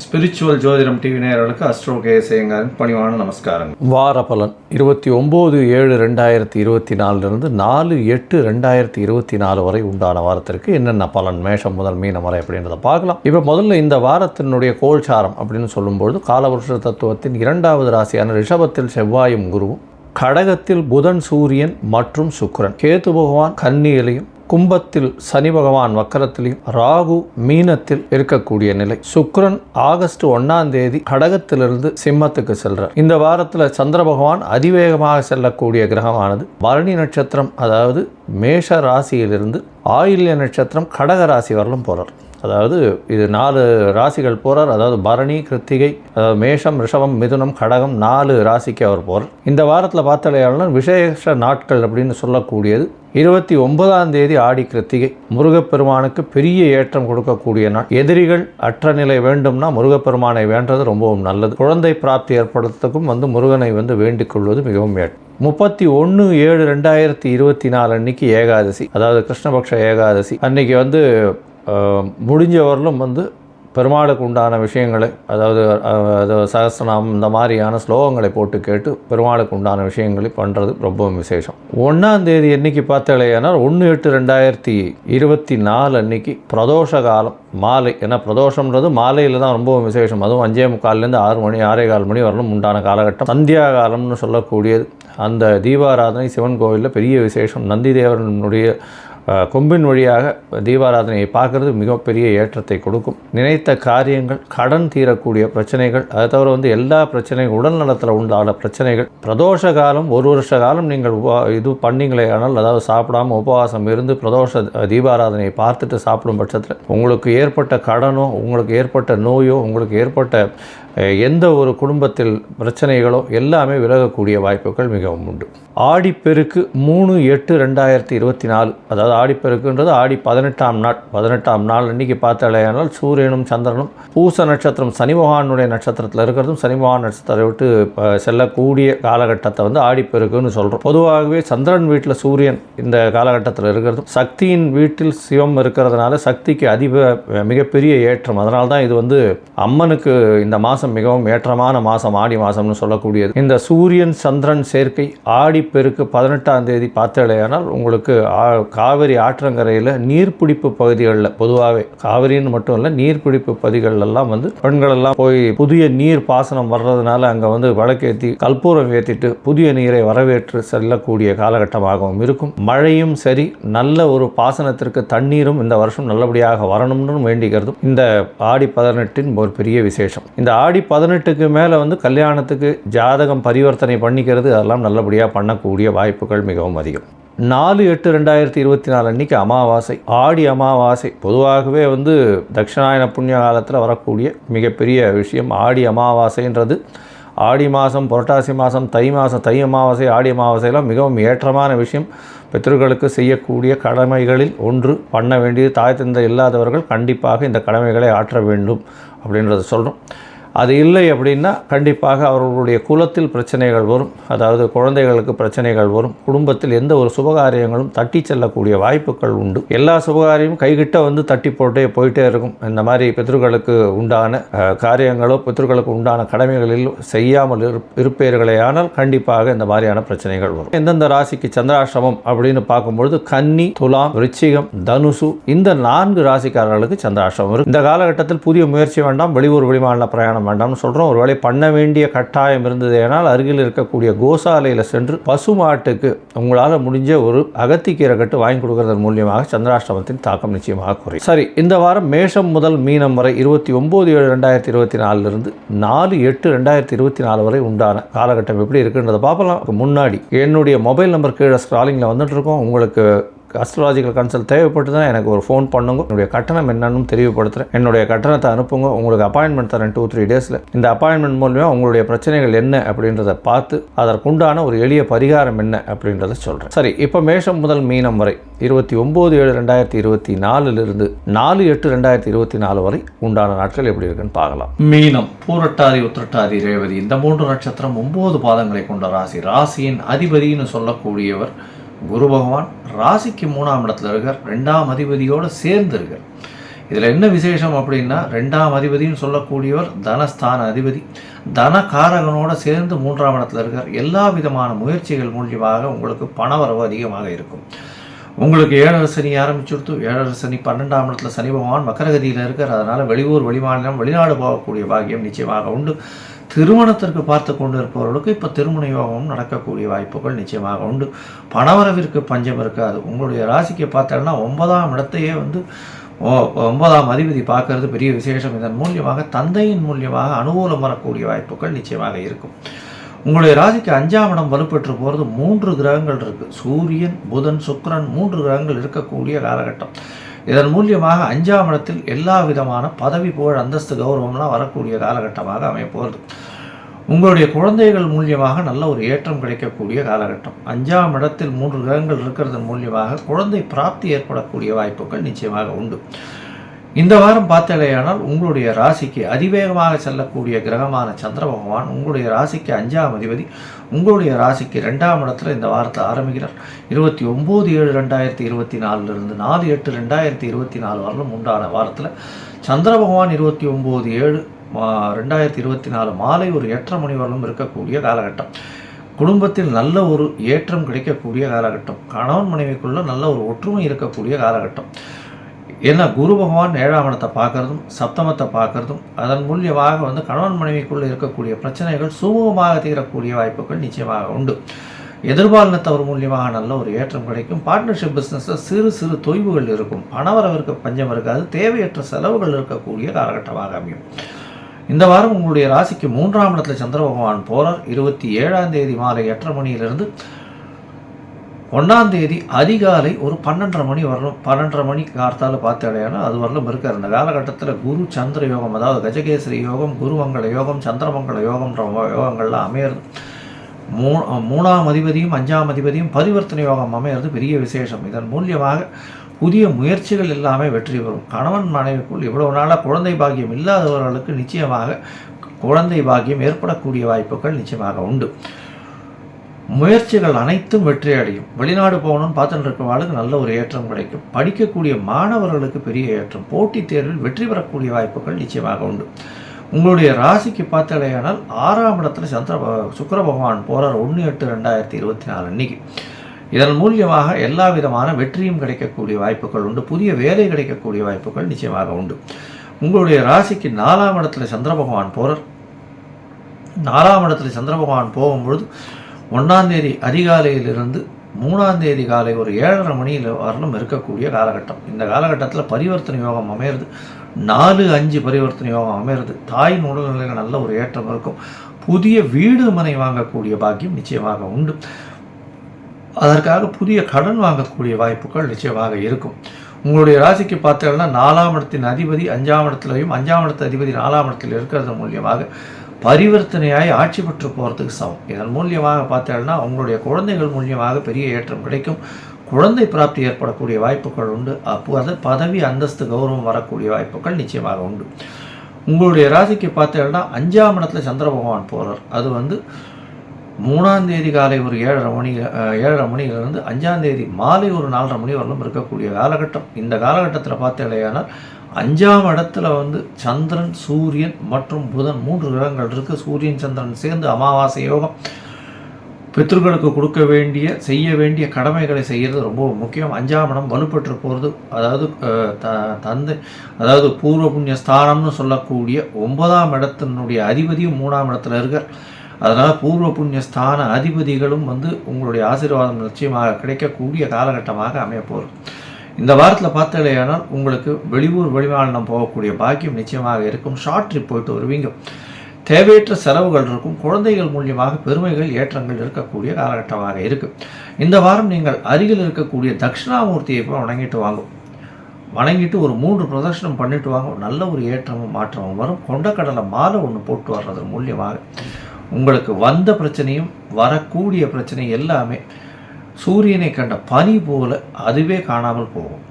Spiritual ஜோதிடம் TV நேயர்களுக்கு astro கேஎஸ்ஐயங்காரின் பணிவான நமஸ்காரங்கள். வார பலன் 29/7/2024 4/8/2024 வரை உண்டான வாரத்திற்கு என்னென்ன பலன் மேஷம் முதல் மீனம் வரை அப்படின்றத பார்க்கலாம். இப்போ முதல்ல இந்த வாரத்தினுடைய கோல்சாரம் அப்படின்னு சொல்லும்பொழுது காலவருஷ தத்துவத்தின் 2வது ராசியான ரிஷபத்தில் செவ்வாயும் குருவும், கடகத்தில் புதன் சூரியன் மற்றும் சுக்கிரன், கேது பகவான் கன்னியிலையும், கும்பத்தில் சனி பகவான் வக்கரத்திலையும், ராகு மீனத்தில் இருக்கக்கூடிய நிலை. சுக்கிரன் ஆகஸ்ட் 1ஆம் தேதி கடகத்திலிருந்து சிம்மத்துக்கு செல்றார். இந்த வாரத்தில் சந்திர பகவான் அதிவேகமாக செல்லக்கூடிய கிரகமானது பரணி நட்சத்திரம், அதாவது மேஷ ராசியிலிருந்து ஆயில்ய நட்சத்திரம் கடக ராசி வரலும் போறார். அதாவது இது 4 ராசிகள் போகிறார். அதாவது பரணி, கிருத்திகை, மேஷம், ரிஷபம், மிதுனம், கடகம் 4 ராசிக்கு அவர் போகிறார். இந்த வாரத்தில் பார்த்தாலேயாளர் விசேஷ நாட்கள் அப்படின்னு சொல்லக்கூடியது 29ஆம் தேதி ஆடி கிருத்திகை, முருகப்பெருமானுக்கு பெரிய ஏற்றம் கொடுக்கக்கூடிய நாள். எதிரிகள் அற்ற நிலை வேண்டும்னா முருகப்பெருமானை வேண்டது ரொம்பவும் நல்லது. குழந்தை பிராப்தி ஏற்படுறதுக்கும் முருகனை வேண்டிக் கொள்வது மிகவும் ஏற்றம். 31/7/2024 அன்னைக்கு ஏகாதசி, அதாவது கிருஷ்ணபக்ஷ ஏகாதசி அன்னைக்கு முடிஞ்சவர்களும் பெருமாளுக்கு உண்டான விஷயங்களை, அதாவது சகஸ்ரநாமம் இந்த மாதிரியான ஸ்லோகங்களை போட்டு கேட்டு பெருமாளுக்கு உண்டான விஷயங்களை பண்ணுறது ரொம்பவும் விசேஷம். 1ஆம் தேதி அன்னைக்கு பார்த்தாலேயானால் 1/8/2024 அன்னைக்கு பிரதோஷ காலம் மாலை. ஏன்னா பிரதோஷம்ன்றது மாலையில் தான் ரொம்பவும் விசேஷம். அதுவும் 5:45 6 மணி 6:15 மணி வரலும் உண்டான காலகட்டம். சந்தியா காலம்னு சொல்லக்கூடியது. அந்த தீபாராதனை சிவன் கோவிலில் பெரிய விசேஷம். நந்திதேவனுடைய கொம்பின் வழியாக தீபாராதனையை பார்க்கறது மிகப்பெரிய ஏற்றத்தை கொடுக்கும். நினைத்த காரியங்கள், கடன் தீரக்கூடிய பிரச்சனைகள், அதை தவிர எல்லா பிரச்சனைகள், உடல் நலத்தில் உண்டான பிரச்சனைகள். பிரதோஷ காலம் 1 வருஷ காலம் நீங்கள் இது பண்ணிங்களே ஆனால், அதாவது சாப்பிடாமல் உபவாசம் இருந்து பிரதோஷ தீபாராதனையை பார்த்துட்டு சாப்பிடும் பட்சத்தில் உங்களுக்கு ஏற்பட்ட கடனோ, உங்களுக்கு ஏற்பட்ட நோயோ, உங்களுக்கு ஏற்பட்ட எந்த ஒரு குடும்பத்தில் பிரச்சனைகளோ எல்லாமே விலகக்கூடிய வாய்ப்புகள் மிகவும் உண்டு. ஆடிப்பெருக்கு 3/8/2024, அதாவது ஆடிப்பெருக்குன்றது ஆடி 18ஆம் நாள். 18ஆம் நாள் அன்றைக்கி பார்த்தாலேயானால் சூரியனும் சந்திரனும் பூச நட்சத்திரம் சனி பகவானுடைய நட்சத்திரத்தில் இருக்கிறதும், சனி பகவான் நட்சத்திரத்தை விட்டு செல்லக்கூடிய காலகட்டத்தை ஆடிப்பெருக்குன்னு சொல்கிறோம். பொதுவாகவே சந்திரன் வீட்டில் சூரியன் இந்த காலகட்டத்தில் இருக்கிறதும், சக்தியின் வீட்டில் சிவம் இருக்கிறதுனால சக்திக்கு மிகப்பெரிய ஏற்றம். அதனால தான் இது அம்மனுக்கு இந்த மாதம் மிகவும் ஏற்றமான மாதம் ஆடி மாதம்னு சொல்லக்கூடியது. இந்த சூரியன் சந்திரன் சேர்க்கை ஆடிப்பெருக்கு 18ஆம் தேதி பார்த்தாலேயானால் உங்களுக்கு காவிரி ஆற்றங்கரையில் நீர்பிடிப்பு பகுதிகளில், பொதுவாகவே காவிரின்னு மட்டும் இல்லை நீர்பிடிப்பு பகுதிகளெல்லாம் பெண்கள் எல்லாம் போய் புதிய நீர் பாசனம் வர்றதுனால அங்கே விளக்கேற்றி கற்பூரம் ஏற்றிட்டு புதிய நீரை வரவேற்று செல்லக்கூடிய காலகட்டமாகவும் இருக்கும். மழையும் சரி, நல்ல ஒரு பாசனத்திற்கு தண்ணீரும் இந்த வருஷம் நல்லபடியாக வரணும்னு வேண்டிக்கிறதும் இந்த ஆடி 18 ஒரு பெரிய விசேஷம். இந்த ஆடி 18க்கு மேலே கல்யாணத்துக்கு ஜாதகம் பரிவர்த்தனை பண்ணிக்கிறது, அதெல்லாம் நல்லபடியாக பண்ணக்கூடிய வாய்ப்புகள் மிகவும் அதிகம். 4/8/2024 அன்றைக்கி அமாவாசை, ஆடி அமாவாசை. பொதுவாகவே தட்சிணாயன புண்ணிய காலத்தில் வரக்கூடிய மிகப்பெரிய விஷயம் ஆடி அமாவாசைன்றது. ஆடி மாதம், புரட்டாசி மாதம், தை மாதம், தை அமாவாசை, ஆடி அமாவாசையெல்லாம் மிகவும் ஏற்றமான விஷயம். பித்தர்களுக்கு செய்யக்கூடிய கடமைகளில் ஒன்று. பண்ண வேண்டியது தாய் தந்தை இல்லாதவர்கள் கண்டிப்பாக இந்த கடமைகளை ஆற்ற வேண்டும் அப்படின்றத சொல்கிறோம். அது இல்லை அப்படின்னா கண்டிப்பாக அவர்களுடைய குலத்தில் பிரச்சனைகள் வரும். அதாவது குழந்தைகளுக்கு பிரச்சனைகள் வரும். குடும்பத்தில் எந்த ஒரு சுபகாரியங்களும் தட்டி செல்லக்கூடிய வாய்ப்புகள் உண்டு. எல்லா சுபகாரியமும் கைகிட்ட தட்டி போயிட்டே இருக்கும். இந்த மாதிரி பித்ருக்களுக்கு உண்டான காரியங்களோ பித்ருக்களுக்கு உண்டான கடமைகளில் செய்யாமல் இருப்பீர்களே ஆனால் கண்டிப்பாக இந்த மாதிரியான பிரச்சனைகள் வரும். எந்தெந்த ராசிக்கு சந்திராஷ்டமம் அப்படின்னு பார்க்கும்பொழுது கன்னி, துலாம், விருச்சிகம், தனுசு இந்த 4 ராசிக்காரர்களுக்கு சந்திராஷ்டமம் இருக்கும். இந்த காலகட்டத்தில் புதிய முயற்சி வேண்டாம், வெளியூர் வெளிமாநில பிரயாணம் வேண்டாம்னு சொல்கிறோம். ஒருவேளை பண்ண வேண்டிய கட்டாயம் இருந்தது ஆனால் அருகில் இருக்கக்கூடிய கோசாலையில் சென்று பசுமாட்டுக்கு உங்களால் முடிஞ்ச ஒரு அகத்திக்கீரை கட்டு வாங்கி கொடுக்கறதன் மூலியமாக சந்திராஷ்டமத்தின் தாக்கம் நிச்சயமாக குறையும். சரி, இந்த வாரம் மேஷம் முதல் மீனம் வரை 29/7/2024 4/8/2024 வரை உண்டான காலகட்டம் எப்படி இருக்குன்றதை பார்க்கலாம். முன்னாடி என்னுடைய மொபைல் நம்பர் கீழே ஸ்க்ராலிங்கில் வந்துட்டு இருக்கோம். உங்களுக்கு அஸ்ட்ராலஜிக்கல் கன்சல்ட் தேவைப்பட்டுதுன்னா எனக்கு ஒரு ஃபோன் பண்ணுங்க. என்னுடைய கட்டணம் என்னன்னு தெரியப்படுத்துகிறேன். என்னுடைய கட்டணத்தை அனுப்புங்க. உங்களுக்கு அப்பாயின்மெண்ட் தரேன் 2-3 டேஸில். இந்த அப்பாயின்மெண்ட் மூலமாக உங்களுடைய பிரச்சனைகள் என்ன அப்படின்றத பார்த்து அதற்குண்டான ஒரு எளிய பரிகாரம் என்ன அப்படின்றத சொல்கிறேன். சரி, இப்போ மேஷம் முதல் மீனம் வரை 29/7/2024 4/8/2024 வரை உண்டான நாட்கள் எப்படி இருக்குன்னு பார்க்கலாம். மீனம், பூரட்டாதி, உத்திரட்டாதி, ரேவதி இந்த 3 நட்சத்திரம் 9 பாதங்களை கொண்ட ராசி. ராசியின் அதிபதினு சொல்லக்கூடியவர் குரு பகவான் ராசிக்கு 3ஆம் இடத்துல இருக்கார், 2ஆம் அதிபதியோடு சேர்ந்து இருக்கார். இதில் என்ன விசேஷம் அப்படின்னா, 2ஆம் அதிபதினு சொல்லக்கூடியவர் தனஸ்தான அதிபதி, தனகாரகனோடு சேர்ந்து 3ஆம் இடத்துல இருக்கார். எல்லா விதமான முயற்சிகள் மூலியமாக உங்களுக்கு பணவரவு அதிகமாக இருக்கும். உங்களுக்கு 7 சனி ஆரம்பிச்சுடுத்து, 7 சனி 12ஆம் இடத்துல சனி பகவான் மக்கரகதியில் இருக்கார். அதனால் வெளியூர் வெளிமாநிலம் வெளிநாடு போகக்கூடிய பாக்கியம் நிச்சயமாக உண்டு. திருமணத்திற்கு பார்த்து கொண்டு இருப்பவர்களுக்கு இப்போ திருமண யோகம் நடக்கக்கூடிய வாய்ப்புகள் நிச்சயமாக உண்டு. பணவரவிற்கு பஞ்சம் இருக்காது. உங்களுடைய ராசிக்கு பார்த்தோம்னா 9ஆம் இடத்தையே 9ஆம் அதிபதி பார்க்கறது பெரிய விசேஷம். இதன் மூலியமாக தந்தையின் மூலியமாக அனுகூலம் வரக்கூடிய வாய்ப்புகள் நிச்சயமாக இருக்கும். உங்களுடைய ராசிக்கு 5ஆம் இடம் வலுப்பெற்று போகிறது. 3 கிரகங்கள் இருக்குது. சூரியன், புதன், சுக்கிரன் 3 கிரகங்கள் இருக்கக்கூடிய காலகட்டம். இதன் மூலியமாக 5ஆம் இடத்தில் எல்லா விதமான பதவி, புகழ், அந்தஸ்து, கௌரவம்லாம் வரக்கூடிய காலகட்டமாக அமையப்போகிறது. உங்களுடைய குழந்தைகள் மூலியமாக நல்ல ஒரு ஏற்றம் கிடைக்கக்கூடிய காலகட்டம். 5ஆம் இடத்தில் 3 கிரகங்கள் இருக்கிறது மூலியமாக குழந்தை பிராப்தி ஏற்படக்கூடிய வாய்ப்புகள் நிச்சயமாக உண்டு. இந்த வாரம் பார்த்தலையானால் உங்களுடைய ராசிக்கு அதிவேகமாக செல்லக்கூடிய கிரகமான சந்திர பகவான் உங்களுடைய ராசிக்கு 5ஆம் அதிபதி, உங்களுடைய ராசிக்கு 2ஆம் இடத்துல இந்த வாரத்தில் ஆரம்பிக்கிறார். 29/7/2024 4/8/2024 வரலும் உண்டான வாரத்தில் சந்திர பகவான் 29/7/2024 மாலை ஒரு 8:30 மணி வரலும் இருக்கக்கூடிய காலகட்டம். குடும்பத்தில் நல்ல ஒரு ஏற்றம் கிடைக்கக்கூடிய காலகட்டம். கணவன் மனைவிக்குள்ள நல்ல ஒரு ஒற்றுமை இருக்கக்கூடிய காலகட்டம். ஏன்னா குரு பகவான் 7ஆம் இடத்தை பார்க்குறதும் சப்தமத்தை பார்க்குறதும் அதன் மூலியமாக கணவன் மனைவிக்குள்ளே இருக்கக்கூடிய பிரச்சனைகள் சுமூகமாக தீரக்கூடிய வாய்ப்புகள் நிச்சயமாக உண்டு. எதிர்பாலினத்தவர் மூலியமாக நல்ல ஒரு ஏற்றம் கிடைக்கும். பார்ட்னர்ஷிப் பிஸ்னஸில் சிறு சிறு தொய்வுகள் இருக்கும். பணவரவிற்கு பஞ்சம் இருக்காது. தேவையற்ற செலவுகள் இருக்கக்கூடிய காலகட்டமாக அமையும். இந்த வாரம் உங்களுடைய ராசிக்கு 3ஆம் இடத்துல சந்திர பகவான் போகிறார். 27ஆம் தேதி மாலை 8:30 மணியிலிருந்து 1ஆம் தேதி அதிகாலை ஒரு 12:30 மணி வரலும் 12:30 மணி கார்த்தால பார்த்து அடையாளம் அது வரலும் இருக்கார். இந்த காலகட்டத்தில் குரு சந்திர யோகம், அதாவது கஜகேசரி யோகம், குருமங்கள யோகம், சந்திரமங்கள யோகம்ன்ற யோகங்கள்லாம் அமையிறது. 3ஆம் அதிபதியும் 5ஆம் அதிபதியும் பரிவர்த்தனை யோகம் அமையிறது பெரிய விசேஷம். இதன் மூலியமாக புதிய முயற்சிகள் எல்லாமே வெற்றி பெறும். கணவன் மனைவிக்குள் இவ்வளவு நாளாக குழந்தை பாக்கியம் இல்லாதவர்களுக்கு நிச்சயமாக குழந்தை பாக்கியம் ஏற்படக்கூடிய வாய்ப்புகள் நிச்சயமாக உண்டு. முயற்சிகள் அனைத்தும் வெற்றி அடையும். வெளிநாடு போகணும்னு பார்த்துட்டு இருக்கிறவர்களுக்கு நல்ல ஒரு ஏற்றம் கிடைக்கும். படிக்கக்கூடிய மாணவர்களுக்கு பெரிய ஏற்றம். போட்டித் தேர்வில் வெற்றி பெறக்கூடிய வாய்ப்புகள் நிச்சயமாக உண்டு. உங்களுடைய ராசிக்கு பார்த்தலையானால் 6ஆம் இடத்துல சுக்கிர பகவான் போகிறார் 1/8/2024 அன்னைக்கு. இதன் மூலியமாக எல்லா விதமான வெற்றியும் கிடைக்கக்கூடிய வாய்ப்புகள் உண்டு. புதிய வேலை கிடைக்கக்கூடிய வாய்ப்புகள் நிச்சயமாக உண்டு. உங்களுடைய ராசிக்கு 4ஆம் இடத்துல சந்திர பகவான் போகிறார். 4ஆம் இடத்துல சந்திர பகவான் போகும்பொழுது 1ஆம் தேதி அதிகாலையிலிருந்து 3ஆம் தேதி காலை ஒரு 7:30 மணியில் வரலும் இருக்கக்கூடிய காலகட்டம். இந்த காலகட்டத்தில் பரிவர்த்தனை யோகம் அமையிறது. 4-5 பரிவர்த்தனை யோகம் அமையிறது. தாயின் உடல்நிலையில் நல்ல ஒரு ஏற்றம் இருக்கும். புதிய வீடு மனை வாங்கக்கூடிய பாக்கியம் நிச்சயமாக உண்டு. அதற்காக புதிய கடன் வாங்கக்கூடிய வாய்ப்புகள் நிச்சயமாக இருக்கும். உங்களுடைய ராசிக்கு பார்த்தீங்கன்னா 4ஆம் இடத்தின் அதிபதி 5ஆம் இடத்துலையும் 5ஆம் இடத்து அதிபதி 4ஆம் இடத்தில் இருக்கிறது மூலியமாக பரிவர்த்தனையாய் ஆட்சி பெற்று போகிறதுக்கு சமம். இதன் மூலியமாக பார்த்தீங்கன்னா உங்களுடைய குழந்தைகள் மூலியமாக பெரிய ஏற்றம் கிடைக்கும். குழந்தை பிராப்தி ஏற்படக்கூடிய வாய்ப்புகள் உண்டு. அப்போது பதவி, அந்தஸ்து, கௌரவம் வரக்கூடிய வாய்ப்புகள் நிச்சயமாக உண்டு. உங்களுடைய ராசிக்கு பார்த்தீங்கன்னா 5ஆம் இடத்துல சந்திர பகவான் போகிறார். அது 3ஆம் தேதி காலை ஒரு 7:30 மணியிலிருந்து 5ஆம் தேதி மாலை ஒரு 4:30 மணி வரலும் இருக்கக்கூடிய காலகட்டம். இந்த காலகட்டத்தில் பார்த்தீங்கன்னா 5ஆம் இடத்துல சந்திரன், சூரியன் மற்றும் புதன் 3 கிரகங்கள் இருக்குது. சூரியன் சந்திரன் சேர்ந்து அமாவாசை யோகம். பித்ருக்களுக்கு கொடுக்க வேண்டிய செய்ய வேண்டிய கடமைகளை செய்கிறது ரொம்ப முக்கியம். 5ஆம் இடம் வலுப்பெற்று போகிறது. அதாவது பூர்வ புண்ணிய ஸ்தானம்னு சொல்லக்கூடிய 9ஆம் இடத்தினுடைய அதிபதியும் 3ஆம் இடத்துல இருக்கார். அதனால் பூர்வ புண்ணிய ஸ்தான அதிபதிகளும் உங்களுடைய ஆசீர்வாதம் நிச்சயமாக கிடைக்கக்கூடிய காலகட்டமாக அமையப்போகுது. இந்த வாரத்தில் பார்த்தலையானால் உங்களுக்கு வெளியூர் வெளிமாநிலம் போகக்கூடிய பாக்கியம் நிச்சயமாக இருக்கும். ஷார்ட் ட்ரிப் போயிட்டு வருவீங்க. தேவையற்ற செலவுகள் இருக்கும். குழந்தைகள் மூலியமாக பெருமைகள், ஏற்றங்கள் இருக்கக்கூடிய காலகட்டமாக இருக்குது. இந்த வாரம் நீங்கள் அருகில் இருக்கக்கூடிய தட்சிணாமூர்த்தியை போய் வணங்கிட்டு ஒரு 3 பிரதர்ஷனம் பண்ணிட்டு வாங்க. நல்ல ஒரு ஏற்றமும் மாற்றமும் வரும். கொண்டக்கடலை மாலை ஒன்று போட்டு வர்றதன் மூலியமாக உங்களுக்கு வந்த பிரச்சனையும் வரக்கூடிய பிரச்சனை எல்லாமே சூரியனை கண்ட பனி போல அதுவே காணாமல் போகும்.